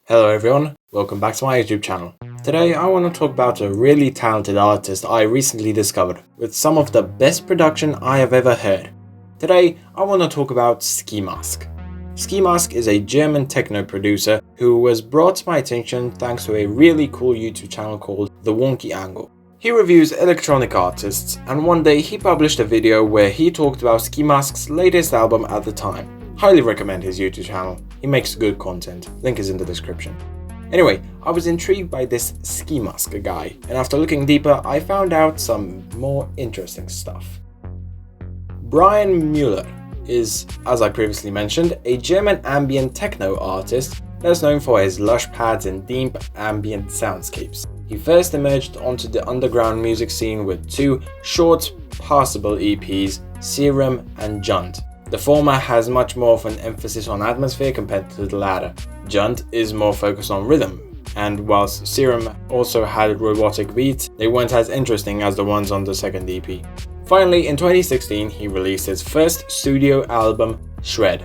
Hello everyone, welcome back to my YouTube channel. Today I want to talk about a really talented artist I recently discovered with some of the best production I have ever heard. Today I want to talk about Skee. Skee is a German techno producer who was brought to my attention thanks to a really cool YouTube channel called The Wonky Angle. He reviews electronic artists, and one day he published a video where he talked about Skee's latest album at the time. Highly recommend his YouTube channel, he makes good content, link is in the description. Anyway, I was intrigued by this Skee guy, and after looking deeper I found out some more interesting stuff. Brian Müller is, as I previously mentioned, a German ambient techno artist that's known for his lush pads and deep ambient soundscapes. He first emerged onto the underground music scene with two short, passable EPs, Serum and Junt. The former has much more of an emphasis on atmosphere compared to the latter. Junt is more focused on rhythm, and whilst Serum also had robotic beats, they weren't as interesting as the ones on the second EP. Finally, in 2016, he released his first studio album, Shred.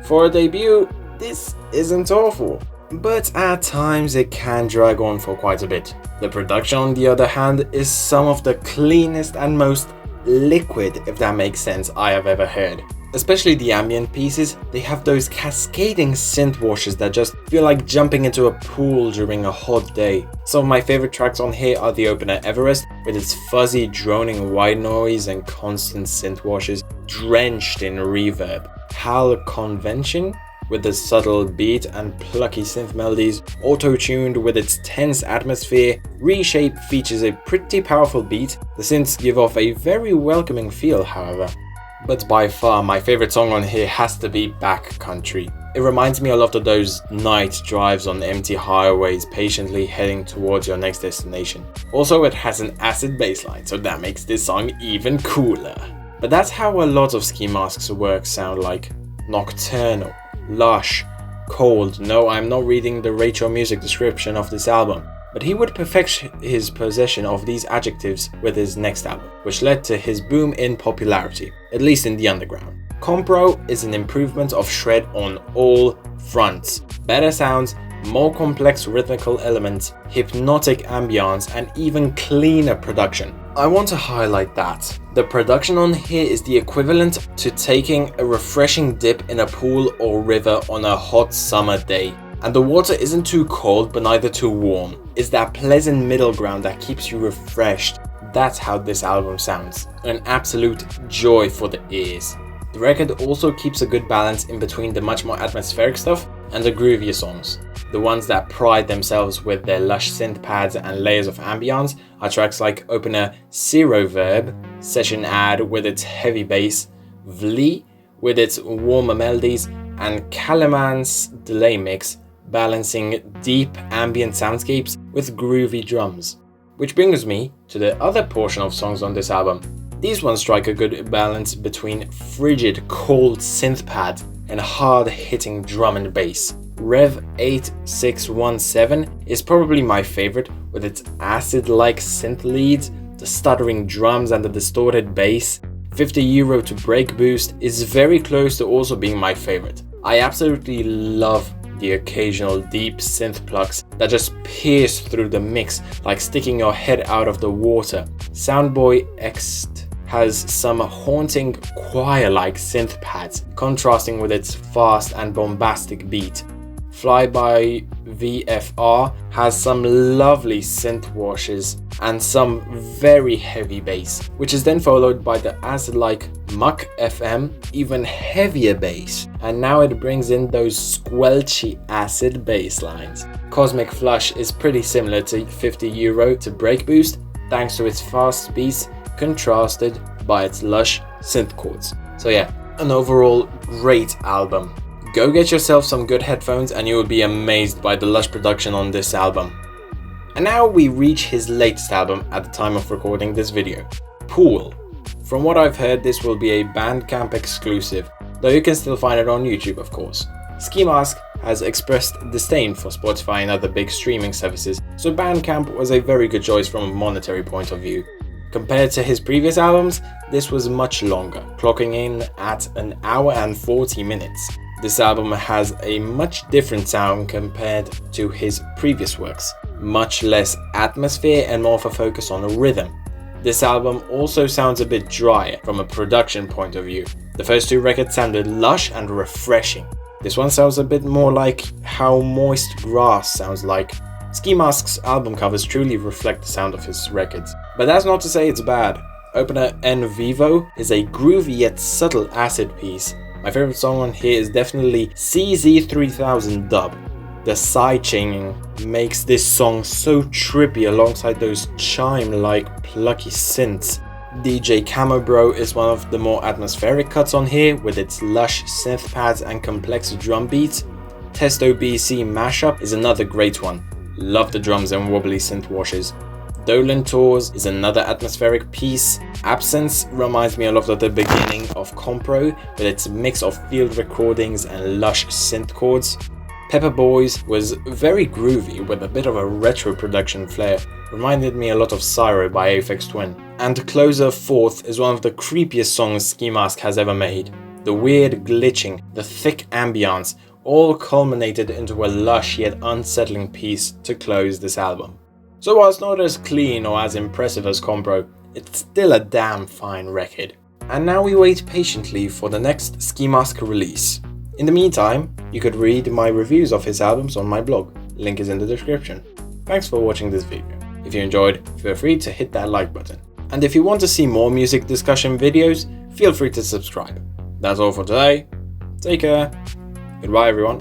For a debut, this isn't awful, but at times it can drag on for quite a bit. The production, on the other hand, is some of the cleanest and most liquid, if that makes sense, I have ever heard. Especially the ambient pieces, they have those cascading synth washes that just feel like jumping into a pool during a hot day. Some of my favorite tracks on here are the opener Everest, with its fuzzy droning white noise and constant synth washes drenched in reverb. Hal Convention, with the subtle beat and plucky synth melodies, auto-tuned with its tense atmosphere. Reshape features a pretty powerful beat. The synths give off a very welcoming feel, however. But by far my favorite song on here has to be Backcountry. It reminds me a lot of those night drives on empty highways patiently heading towards your next destination. Also, it has an acid bassline, so that makes this song even cooler. But that's how a lot of Skee's work sound like. Nocturnal, lush, cold. No, I'm not reading the Rachel Music description of this album, but he would perfect his possession of these adjectives with his next album, which led to his boom in popularity, at least in the underground. Compro is an improvement of Shred on all fronts. Better sounds, more complex rhythmical elements, hypnotic ambience, and even cleaner production. I want to highlight that the production on here is the equivalent to taking a refreshing dip in a pool or river on a hot summer day. And the water isn't too cold but neither too warm. It's that pleasant middle ground that keeps you refreshed. That's how this album sounds. An absolute joy for the ears. The record also keeps a good balance in between the much more atmospheric stuff and the groovier songs. The ones that pride themselves with their lush synth pads and layers of ambience are tracks like opener Zero Verb, Session Ad with its heavy bass, Vli with its warmer melodies, and Kalaman's Delay Mix, balancing deep ambient soundscapes with groovy drums. Which brings me to the other portion of songs on this album. These ones strike a good balance between frigid, cold synth pads and hard-hitting drum and bass. Rev 8617 is probably my favorite, with its acid-like synth leads, the stuttering drums and the distorted bass. €50 to Break Boost is very close to also being my favorite. I absolutely love the occasional deep synth plucks that just pierce through the mix like sticking your head out of the water. Soundboy Ext has some haunting choir-like synth pads, contrasting with its fast and bombastic beat. Flyby VFR has some lovely synth washes and some very heavy bass, which is then followed by the acid-like Muck FM, even heavier bass, and now it brings in those squelchy acid bass lines. Cosmic Flush is pretty similar to €50 to Break Boost, thanks to its fast beats contrasted by its lush synth chords. So yeah, an overall great album. Go get yourself some good headphones and you will be amazed by the lush production on this album. And now we reach his latest album at the time of recording this video, Pool. From what I've heard, this will be a Bandcamp exclusive, though you can still find it on YouTube of course. Skee has expressed disdain for Spotify and other big streaming services, so Bandcamp was a very good choice from a monetary point of view. Compared to his previous albums, this was much longer, clocking in at an hour and 40 minutes. This album has a much different sound compared to his previous works, much less atmosphere and more of a focus on a rhythm. This album also sounds a bit drier from a production point of view. The first two records sounded lush and refreshing. This one sounds a bit more like how moist grass sounds like. Ski Mask's album covers truly reflect the sound of his records, but that's not to say it's bad. Opener En Vivo is a groovy yet subtle acid piece. My favorite song on here is definitely CZ3000 Dub. The sidechaining makes this song so trippy alongside those chime-like plucky synths. DJ Camo Bro is one of the more atmospheric cuts on here with its lush synth pads and complex drum beats. Testo BC Mashup is another great one. Love the drums and wobbly synth washes. Dolan Tours is another atmospheric piece. Absence reminds me a lot of the beginning of Compro with its mix of field recordings and lush synth chords. Pepper Boys was very groovy with a bit of a retro production flair, reminded me a lot of Syro by Aphex Twin. And Closer Fourth is one of the creepiest songs Ski Mask has ever made. The weird glitching, the thick ambience, all culminated into a lush yet unsettling piece to close this album. So while it's not as clean or as impressive as Compro, it's still a damn fine record. And now we wait patiently for the next Ski Mask release. In the meantime, you could read my reviews of his albums on my blog, link is in the description. Thanks for watching this video. If you enjoyed, feel free to hit that like button. And if you want to see more music discussion videos, feel free to subscribe. That's all for today. Take care. Goodbye everyone.